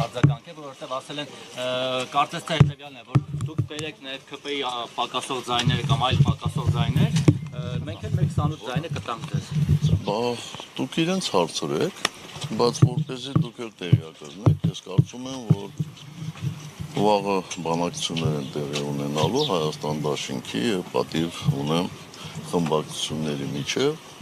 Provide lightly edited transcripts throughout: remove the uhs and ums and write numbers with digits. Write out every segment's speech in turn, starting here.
արձագանք է, որովհետև ասել են կարծես թե հետևյալն է, որ դուք բերեք նաև ԿՊ-ի պակասող ձայները կամ այլ պակասող ձայներ, մենք էլ 128 ձայնը կտանք ձեզ։ Բա դուք իրենց հարցրեք, բայց որպեսզի դուք էլ տեղյակ եղնեք, ես կարծում եմ, որ վաղը բանակցություններ են տեղի ունենալու Հայաստան դաշինքի եւ պատիվ ունեմ խմբակցությունների միջև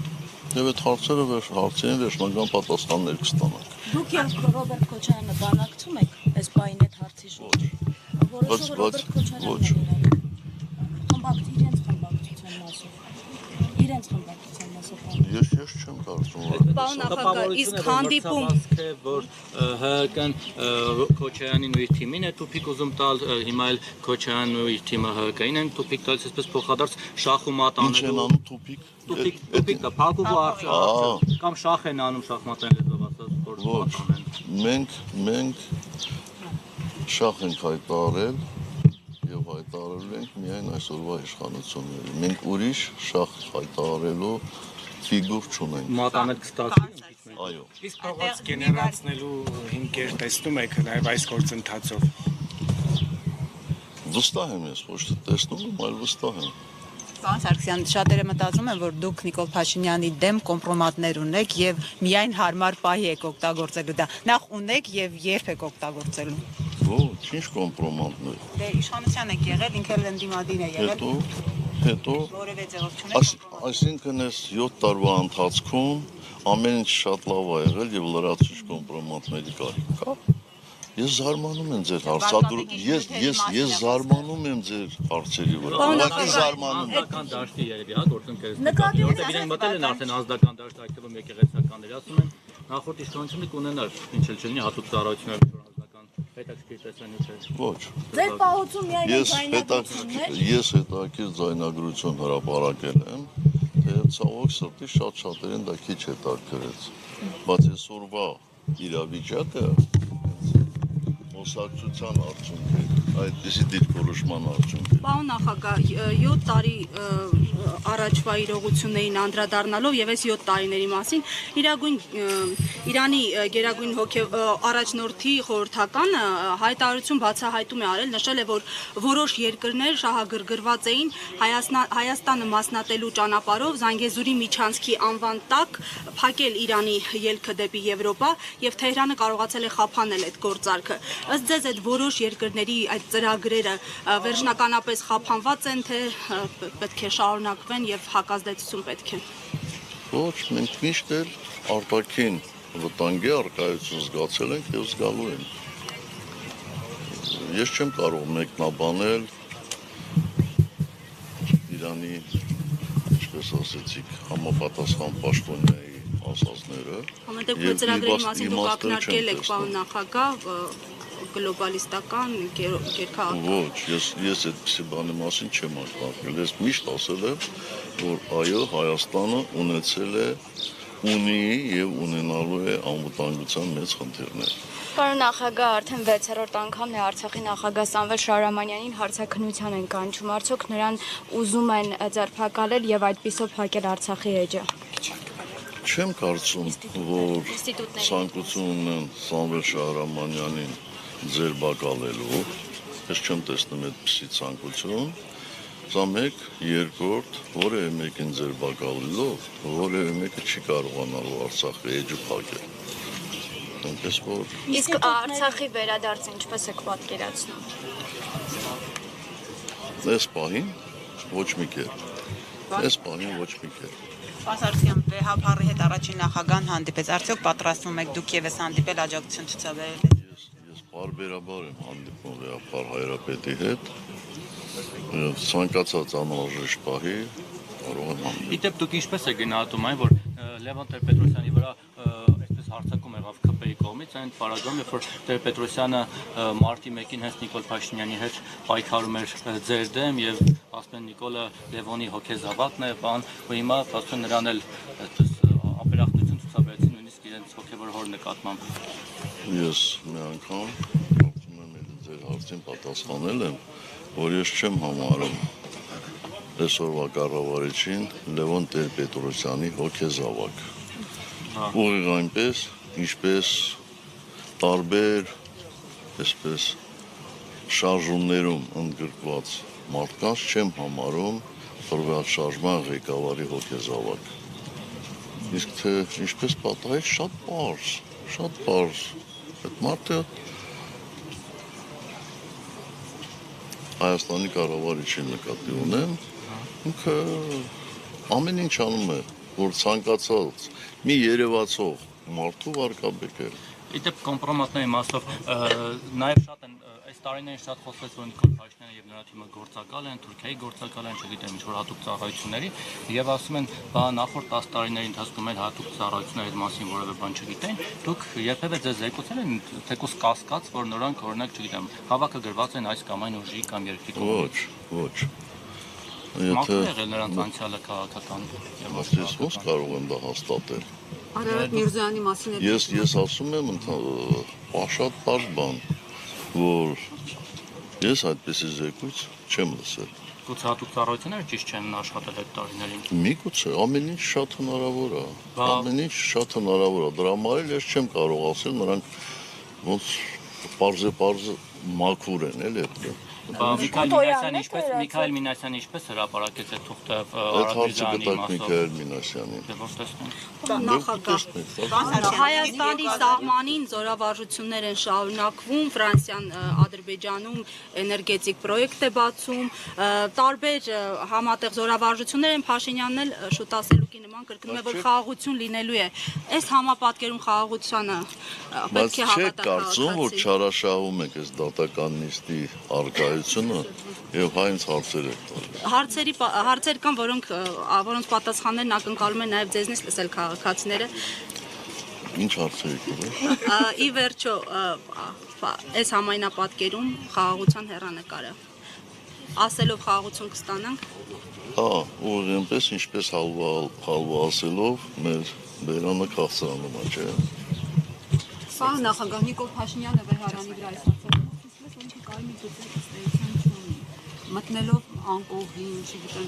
եւ այդ հարցերին վերջնական պատասխաններ կստանանք։ Դուք եւ Ռոբերտ Քոչարյանը բանակցում եք այս բային այդ հարցի շուրջ։ Որոշով Ռոբերտ Քոչարյանն է խմբակցության մասով։ Իրենց խմբակցության մասով։ Ես չեմ կարծում, որ Պարոն նախագահ, իսկ հանդիպում որ ՀԿ-ն Քոչարյանին ու իր թիմին է տուփիկ ուզում տալ, հիմա էլ Քոչարյանն ու իր թիմը ՀԿ-ին են տուփիկ տալիս, այսպես փոխադարձ շախ ու մատ ինչ են անում տուփիկ դա փակուղու արժե կամ շախ են անում շախմատային լեզվով ասած, որ ոչ, մենք շախ ենք հայտարարել եւ հայտարարել ենք միայն այսօրվա իշխանությունների։ Մենք ուրիշ շախ հայտարարելու ֆիգուր չունենք։ մատանել կստացվի։ Այո։ Իսկ փողոց գեներացնելու հիմքեր տեսնում եք նաև այս գործընթացով։ Վստահ եմ ես, ոչ թե տեսնում եմ, այլ վստահ եմ։ Պարոն Սարգսյան, շատերը մտածում են, որ դուք Նիկոլ Փաշինյանի դեմ կոմպրոմատներ ունեք եւ միայն հարմար պահի եք օգտագործելու դա։ Նախ ունեք եւ երբ եք օգտագործելու։ Ոչ, ինչ կոմպրոմանտներ։ Դե իշխանության եք եղել, ինքը էլ ընդդիմադիր է եղել։ Հետո Որևէ ձևով չունեք։ այսինքն այս 7 տարվա ընթացքում ամեն ինչ շատ լավ է եղել եւ լրացուցիչ կոմպրոմանտների կարիք կա։ Ես զարմանում եմ ձեր ես զարմանում եմ ձեր հարցերի վրա։ Ուղղակի զարմանում եմ։ Ազդական դաշտի երևի, հա, գործընկերությունների։ Որտեղ իրենք մտել են արդեն ազդական դաշտ, այդ թվում եկեղեցականները ասում են, նախորդ իշխանությունը կունենար, ինչ էլ չլինի, հատուկ ծառայություններ, հետաքրքիր տեսանյութեր։ Ոչ։ ձեր պահոցում միայն Ես հետաքրքիր ձայնագրություն հրապարակել եմ, թե ցավոք սրտի շատերին դա քիչ հետաքրքրեց։ Բայց այսօրվա իրավիճակը մոսակցության արդյունք է, այդպիսի դիրքորոշման արդյունք է։ Պարոն նախագահ, 7 տարի առաջվա իրողություններին անդրադառնալով եւ այս 7 տարիների մասին Իրանի գերագույն առաջնորդի խորհրդականը հայտարարություն բացահայտում է արել, նշել է, որ որոշ երկրներ շահագրգռված էին Հայաստանը մասնատելու ճանապարհով Զանգեզուրի միջանցքի անվան տակ փակել Իրանի ելքը դեպի Եվրոպա եւ Թեհրանը կարողացել է խափանել այդ գործարքը։ Ըստ ձեզ այդ որոշ երկրների այդ ծրագրերը վերջնականապես խափանված են, թե պետք է շարունակվեն եւ հակազդեցություն պետք է։ Ոչ, մենք միշտ էլ արտաքին վտանգի առկայություն զգացել ենք եւ զգալու ենք։ Ես չեմ կարող մեկնաբանել Իրանի, ինչպես ասեցիք, համապատասխան պաշտոնյայի ասածները։ Համենայնիվ ծրագրերի մասին դուք ակնարկել եք, պարոն նախագահ, գլոբալիստական երկհաղթ։ Ոչ, ես այդպիսի բանի մասին չեմ ակնարկել։ Ես միշտ ասել եմ, որ այո, Հայաստանը ունի եւ ունենալու է անվտանգության մեծ խնդիրներ։ Պարոն նախագահ, արդեն 6-րդ անգամն է Արցախի նախագահ Սամվել Շահրամանյանին հարցաքննության են կանչում, արդյոք նրան ուզում են ձերբակալել եւ այդպիսով փակել Արցախի էջը։ Չեմ կարծում, որ ցանկություն ունեն Սամվել Շահրամանյանին ձերբակալելու, ես չեմ տեսնում այդպիսի ցանկություն, սա մեկ, երկրորդ, որևէ մեկին ձերբակալելով, որևէ մեկը չի կարողանալու Արցախի էջը փակել։ Այնպես որ Իսկ Արցախի վերադարձը ինչպես եք պատկերացնում։ Այս պահին ոչ մի կերպ։ Այս պահին ոչ մի կերպ։ Պարոն Սարգսյան, Վեհափառի հետ առաջին նախագահան հանդիպեց, արդյոք պատրաստվում եք դուք եւս հանդիպել աջակցություն ցուցաբերել։ Ես բարբերաբար եմ հանդիպում Վեհափառ Հայրապետի հետ։ Ցանկացած անհրաժեշտ պահի կարող եմ հանդիպել։ Իդեպ դուք ինչպես եք գնահատում այն, որ Լևոն Տեր-Պետրոսյանի վրա այսպես հարձակում եղավ ԿՊ-ի կողմից, այն պարագայում, երբ որ Տեր-Պետրոսյանը մարտի 1-ին հենց Նիկոլ Փաշինյանի հետ պայքարում էր ձեր դեմ եւ ասում են Նիկոլը Լևոնի հոգեզավակն է, բան, ու հիմա ասում նրան էլ այսպես ապերախտություն ցուցաբերեցին նույնիսկ իրենց հոգեվոր հոր նկատմամբ։ Ես մի անգամ կարծում եմ ձեր հարցին պատասխանել եմ, որ ես չեմ համարում այսօրվա կառավարիչին Լևոն Տեր-Պետրոսյանի հոգեզավակ։ Ուղիղ այնպես, ինչպես տարբեր այսպես շարժումներում ընդգրկված մարդկանց չեմ համարում տվյալ շարժման ղեկավարի հոգեզավակ։ Իսկ թե ինչպես պատահեց, շատ պարզ։ Այդ մարդը Հայաստանի կառավարիչի նկատի ունեմ, ինքը ամեն ինչ անում է, որ ցանկացած մի երևացող մարդու վարկաբեկ է։ Իդեպ կոմպրոմատների մասով նաև շատ են այս տարիներին շատ խոսվեց, որ Նիկոլ Փաշինյանը եւ նրա թիմը գործակալ են, Թուրքիայի գործակալ են, չգիտեմ ինչ որ հատուկ ծառայությունների եւ ասում են, բա նախորդ 10 տարիների ընթացքում էլ հատուկ ծառայությունների մասին որևէ բան չգիտեն, դուք երբևէ ձեզ զեկուցել են թեկուզ կասկած, որ նրանք օրինակ չգիտեմ, հավաքը գրված են այս կամ այն ուժի կամ երկրի կողմից։ Ոչ։ Մաքուր եղել նրանց անցյալը քաղաքական եւ Ես ոնց կարող եմ դա հաստատել։ Արարատ Միրզոյանի մասին է։ Ես ասում եմ շատ պարզ բան, որ ես այդպեսի զեկույց չեմ լսել։ Գուցե հատուկ ծառայությունները ճիշտ չեն աշխատել այդ տարիներին։ Միգուցե ամեն ինչ շատ հնարավոր է։ Բա- Ամեն ինչ շատ հնարավոր է։ Դրա համար էլ ես չեմ կարող ասել նրանք ոնց պարզ մաքուր են, էլի այդպես։ Միքայել Մինասյանը ինչպես հրապարակեց այդ թուղթը Այդ հարցը Արաբիզյանի գտակ մասով։ Միքայել Մինասյանին։ Դե ո՞ր տեսնում։ Նախագահ Հայաստանի սահմանին զորավարժություններ են շարունակվում, Ֆրանսիան Ադրբեջանում էներգետիկ պրոյեկտ է բացում, տարբեր համատեղ զորավարժություններ են, Փաշինյանն էլ շուտ ասելուկի նման կրկնում է, որ խաղաղություն լինելու է։ Այս համապատկերում խաղաղությանը Բայց պետք է չեք հավատալ կարծում, որ չարաշահում եք այս դատական նիստի արկայությունը եւ հայնց հարցեր եք տալիս։ Հարցեր կան, որոնց պատասխաններն ակնկալում են նաև ձեզնից լսել քաղաքացիները։ Ինչ հարցեր եք տալիս։ Ի վերջո, այս համայնապատկերում խաղաղության հեռանկարը ասելով խաղաղություն կստանանք։ Հա, ու այնպես ինչպես հալվա ասելով մեր բերանը քաղցրանում է, չէ՞։ Սա նախագահ Նիկոլ Փաշինյանը վեհարանի վրա այս հարցը խոսեց, որ ինքը կարմիր գծեր ըստեյության չունի։ Մտնելով անկողին, չգիտեմ,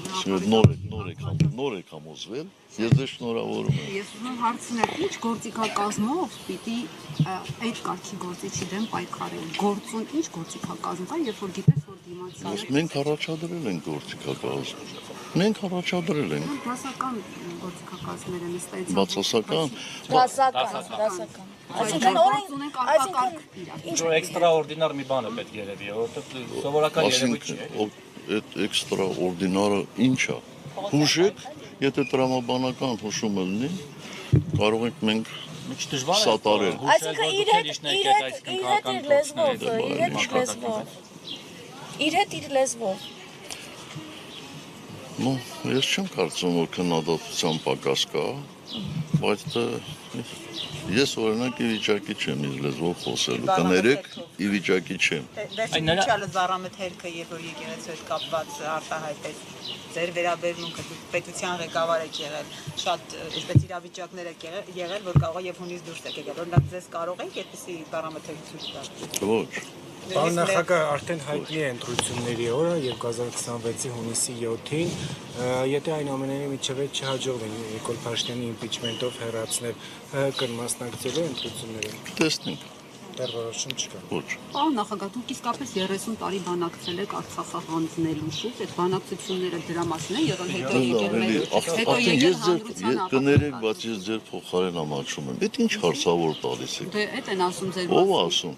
նոր եք համոզվել, ես դե շնորհավորում եմ։ Ես ուզում եմ հարցնել, ինչ գործիքակազմով պիտի այդ կարգի գործիչի դեմ պայքարել։ Գործուն ինչ գործիքակազմ կա, երբ որ գիտես, որ դիմացի Մենք առաջադրել ենք գործիքակազմ։ Մենք առաջադրել ենք դասական գործիքակազմեր են ըստեյության։ բացասական։ Դասական։ Այսինքն գործ ունենք արտակարգ իրական։ Ինչ որ էքստրաորդինար մի բան է պետք երևի, որովհետեւ սովորական երևույթ չէ։ Այդ էքստրաորդինարը ինչ է։ Հուշեք, եթե տրամաբանական հուշումը լինի, կարող ենք մենք Ինչ դժվար է սատարել։ Այսինքն իր հետ իր լեզվով։ Ну, ես չեմ կարծում, որ քննադատության պակաս կա, բայց ես օրինակ ի վիճակի չեմ իր լեզվով խոսելու, կներեք ի վիճակի չեմ։ Վերջինը Զարամետ հերքը, երբ որ եկեղեցու հետ կապված արտահայտեց ձեր վերաբերմունքը, դուք պետության ղեկավար եք եղել, շատ այսպես իրավիճակներ եք եղել, որ կարող է եւ հունից դուրս եք եկել, օրինակ ձեզ կարող եք այդպեսի Զարամետ հերք ցույց տալ։ Ոչ։ Պարոն նախագահ, արդեն հայտնի է ընտրությունների օրը 2026-ի հունիսի 7-ին, եթե այն ամենների միջև չհաջողվի Նիկոլ Փաշինյանի իմպիչմենտով հեռացնել, ՀՀԿ-ն մասնակցելու ընտրություններին։ Տեսնենք։ Դեռ որոշում չկա։ Ոչ։ Պարոն նախագահ, դուք իսկապես 30 տարի բանակցել եք Արցախը հանձնելու շուրջ, այդ բանակցությունները դրա մասին են եղել, հետո եկել Կներեք, բայց ես ձեր փոխարեն ամաչում եմ։ Դա ինչ հարցավոր տալիս եք։ Դե այդ են ասում ձեր Ո՞վ ասում։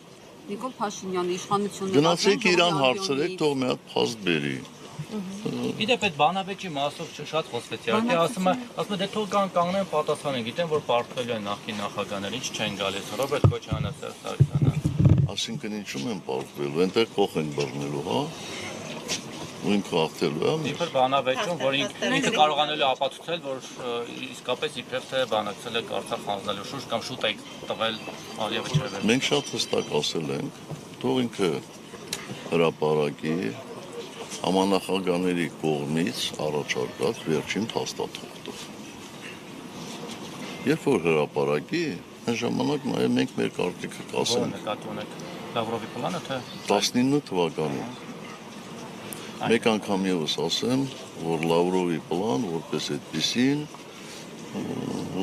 Նիկոլ Փաշինյանի իշխանությունը Գնացեք իրան հարցրեք, թող մի հատ փաստ բերի։ Իդեպ այդ բանավեճի մասով շատ խոսվեց, իհարկե ասում է դե թող կանգնեն պատասխանեն, գիտեն որ պարտվել են նախկին նախագահները, ինչ չեն գալիս, Ռոբերտ Քոչարյանը, Սերժ Սարգսյանը։ Այսինքն ինչու են պարտվելու, այնտեղ փող են բռնելու, հա։ Ու ինքը հաղթելու է։ Իբր բանավեճում, որ ինքը կարողանելու է ապացուցել, որ իսկապես իբր թե բանակցել է Արցախ հանձնելու շուրջ կամ շուտ է տվել Ալիևը չևեր։ Մենք շատ հստակ ասել ենք, թող ինքը հրապարակի համանախագահների կողմից առաջարկած վերջին փաստաթուղթը։ Երբ որ հրապարակի, այն ժամանակ նաև մենք մեր կարծիքը կասենք։ Նկատի ունեք Լավրովի պլանը թե 19 թվականին։ Մեկ անգամ եւս ասեմ, որ Լավրովի պլան, որպես այդպեսին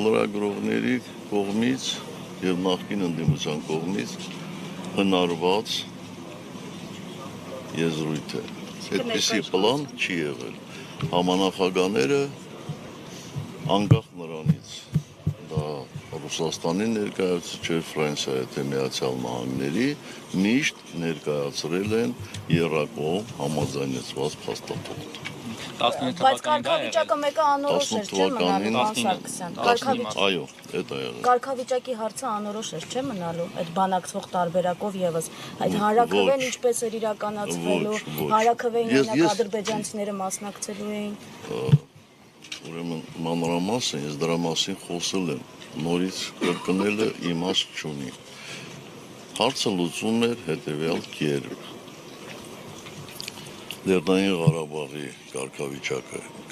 լրագրողների կողմից եւ նախկին ընդդիմության կողմից հնարված եզրույթ է։ Այդպիսի պլան չի եղել։ Համանախագահները անկախ նրանից դա Ռուսաստանի ներկայացուցիչ չէ, Ֆրանսիայի թե Միացյալ Նահանգների միշտ ներկայացրել են եռակողմ համաձայնեցված փաստաթուղթ։ 19 Բայց թվականին դա կարգավիճակը մեկը անորոշ էր, չէ՞ մնալու, Ման Սարգսյան։ Այո, դա եղել։ Կարգավիճակի հարցը անորոշ էր, չէ՞ մնալու, այդ բանակցող տարբերակով եւս։ Այդ հանրաքվեն ինչպես էր իրականացվելու, հանրաքվեին մենակ ադրբեջանցիները մասնակցելու էին։ Ուրեմն մանրամասն ես դրա մասին խոսել եմ, նորից կրկնելը իմաստ չունի։ Հարցը լուծում էր հետևյալ կերպ։ Լեռնային Ղարաբաղի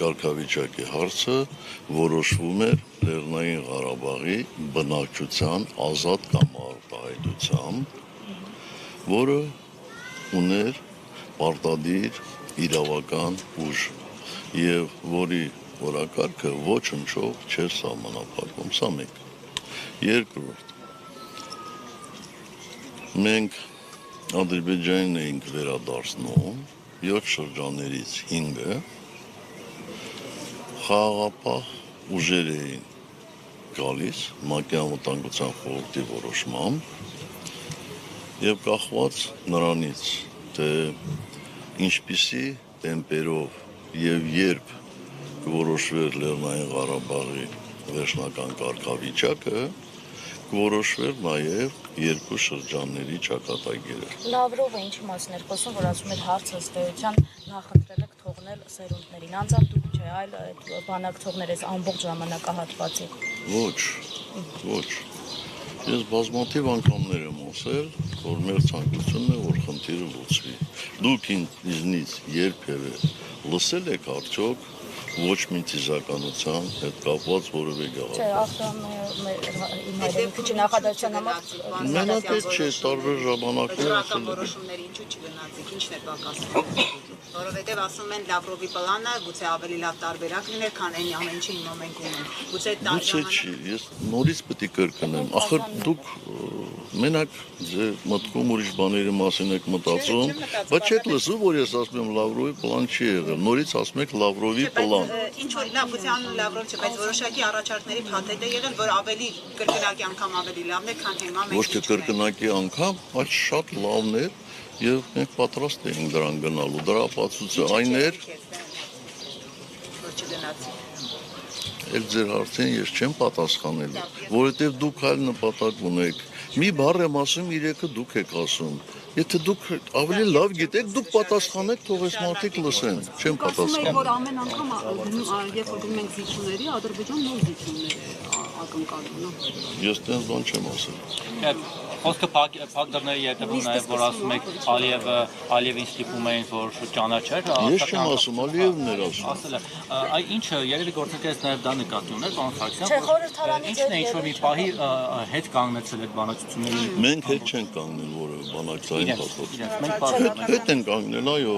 կարգավիճակի հարցը որոշվում էր Լեռնային Ղարաբաղի բնակչության ազատ կամ արտահայտությամբ, որը ուներ պարտադիր իրավական ուժ եւ որի որակարգը ոչնչով չէր սահմանափակվում, սա մեկ։ Երկրորդ, մենք Ադրբեջանին էինք վերադարձնում 7 շրջաններից 5-ը խաղաղապահ ուժեր էին գալիս ՄԱԿ-ի անվտանգության խորհրդի որոշմամբ եւ կախված նրանից, թե ինչպիսի տեմպերով եւ երբ կորոշվեր Լեռնային Ղարաբաղի վերջնական կարգավիճակը, կորոշվեր նաև երկու շրջանների ճակատագիրը։ Լավրովը ինչի մասին էր խոսում, որ ասում էր հարցը ըստ էության նախընտրել եք թողնել սերունդներին, անձամբ դուք չէ, այլ այդ բանակցողներ ես ամբողջ ժամանակահատվածի։ Ոչ։ Ես բազմաթիվ անգամներ եմ ասել, որ մեր ցանկությունն է, որ խնդիրը լուծվի։ Դուք ինձնից երբևէ լսել եք արդյոք ոչ մի ցիզականության հետ կապված որևէ գաղափար։ Չէ, իմ հայրենիքի նախադասության համար Մենակ այդ չէ, տարբեր ժամանակներ դրական որոշումների ինչու չգնացիք, ինչն է պակասում։ Որովհետև ասում են Լավրովի պլանը գուցե ավելի լավ տարբերակ լիներ, քան այն ամեն ինչը հիմա մենք ունենք։ Գուցե Գուցե չի, ես նորից պետք է կրկնեմ, ախր դուք մենակ ձեր մտքում ուրիշ բաների մասին եք մտածում, բայց չեք լսում, որ ես ասում եմ Լավրովի պլան չի եղել, նորից ասում եք Լավրովի պլան։ Ինչ որ լավ, գուցե անուն Լավրով չէ, բայց որոշակի առաջարկների փաթեթ է եղել, որ ավելի կրկնակի անգամ ավելի լավն է, քան հիմա մենք։ Ոչ թե կրկնակի անգամ, բայց շատ լավն էր եւ մենք պատրաստ էինք դրան գնալու։ Դրա ապացույցը այն էր, որ չգնացի։ Էլ ձեր հարցին ես չեմ պատասխանելու, որովհետև դուք այլ նպատակ ունեք։ Մի բառ եմ ասում, 3-ը դուք եք ասում։ Եթե դուք ավելի լավ գիտեք, դուք պատասխանեք, թող այս մարդիկ լսեն։ Չեմ Ասում եք, պատասխանում։ որ ամեն անգամ երբ որ գնում ենք զիջումների, Ադրբեջան նոր զիջումներ է ակնկալում, նո։ Ես տենց բան չեմ ասել։ Խոսքը փակ դռների ետևում նաև որ ասում եք Ալիևին ստիպում էին որ ճանաչեր Ես չեմ ասում, Ալիևն էր ասում։ ասել է այ ինչը երևի գործընկերս նաև դա նկատի ուներ պարոն Սարգսյան Չէ, խորհրդարանի ինչն է ինչ որ մի պահի հետ կանգնեցել այդ բանակցությունների Մենք հետ չենք կանգնել որևէ բանակցային փաստաթուղթ։ մենք պարոն Հետ են կանգնել, այո,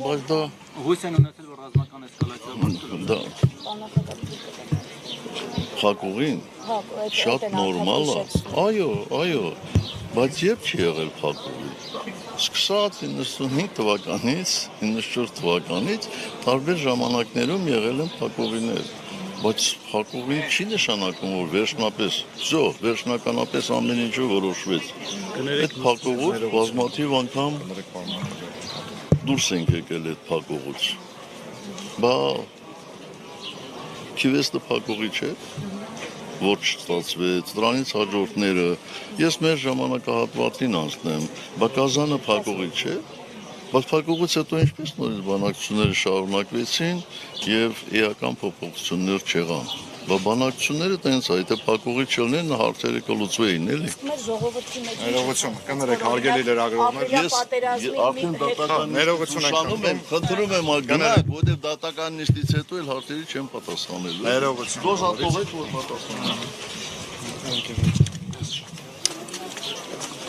բայց դա հույս են ունեցել որ ռազմական էսկալացիա դա Փակուղին շատ նորմալ է։ Այո, բայց երբ չի եղել փակուղի։ Սկսած 95 թվականից, 94 թվականից տարբեր ժամանակներում եղել են փակուղիներ, բայց փակուղին չի նշանակում, որ վերջնականապես ամեն ինչը որոշվեց։ Այդ փակուղուց բազմաթիվ անգամ դուրս ենք եկել այդ փակուղուց։ Բա Քիվեստը փակուղի չէ, որ չստացվեց, դրանից հաջորդները, ես մեր ժամանակահատվածին անցնեմ, Բակազանը փակուղի չէ, բայց փակուղից հետո ինչպես նորից բանակցությունները շարունակվեցին եւ էական փոփոխություններ չեղան։ Բա բանակցությունները տենց է, եթե փակուղի չլներ, հարցերը կլուծվեին, էլի։ մեր ժողովրդի մեջ Ներողություն, կներեք, հարգելի լրագրողներ։ Արդեն դատական Ներողություն եք եմ, խնդրում եմ գնաք, որտեղ դատական նիստից հետո էլ հարցերի չեմ պատասխանելու։ Ներողություն։ Դոզ հատողեք, որ պատասխանեմ։